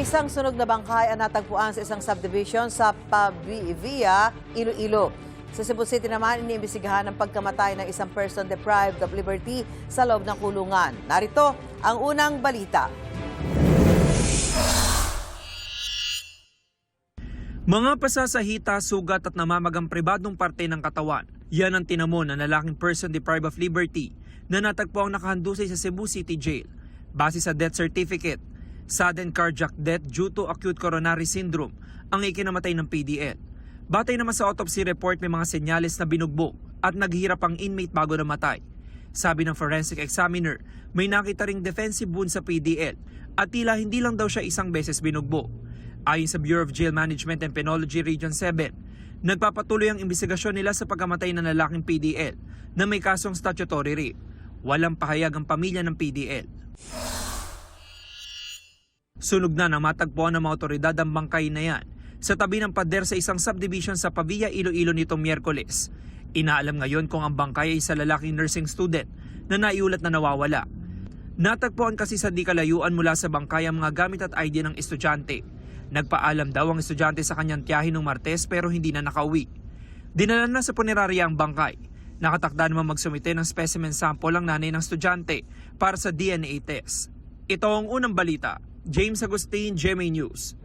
Isang sunog na bangkay ang natagpuan sa isang subdivision sa Pabivia, Iloilo. Sa Cebu City naman, iniimbestigahan ang pagkamatay ng isang person deprived of liberty sa loob ng kulungan. Narito ang unang balita. Mga pasasahita, sugat at namamagang pribadong parte ng katawan. Yan ang tinamon ng lalaking person deprived of liberty na natagpo ang nakahandusay sa Cebu City Jail. Base sa death certificate, sudden cardiac death due to acute coronary syndrome ang ikinamatay ng PDL. Batay naman sa autopsy report, may mga senyales na binugbog at naghihirap ang inmate bago namatay. Sabi ng forensic examiner, may nakita ring defensive wound sa PDL at tila hindi lang daw siya isang beses binugbog. Ayon sa Bureau of Jail Management and Penology Region 7, nagpapatuloy ang investigasyon nila sa pagkamatay ng lalaking PDL na may kasong statutory rape. Walang pahayag ang pamilya ng PDL. Sunog na matagpuan ng mga otoridad ang bangkay na yan sa tabi ng pader sa isang subdivision sa Pavia, Iloilo nitong Miyerkules. Inaalam ngayon kung ang bangkay ay sa lalaking nursing student na naiulat na nawawala. Natagpuan kasi sa di kalayuan mula sa bangkay ang mga gamit at ID ng estudyante. Nagpaalam daw ang estudyante sa kanyang tiyahin noong Martes pero hindi na nakauwi. Dinala na sa punerarya ang bangkay. Nakatakda naman magsumite ng specimen sample ang nanay ng estudyante para sa DNA test. Ito ang unang balita. James Agustin, GMA News.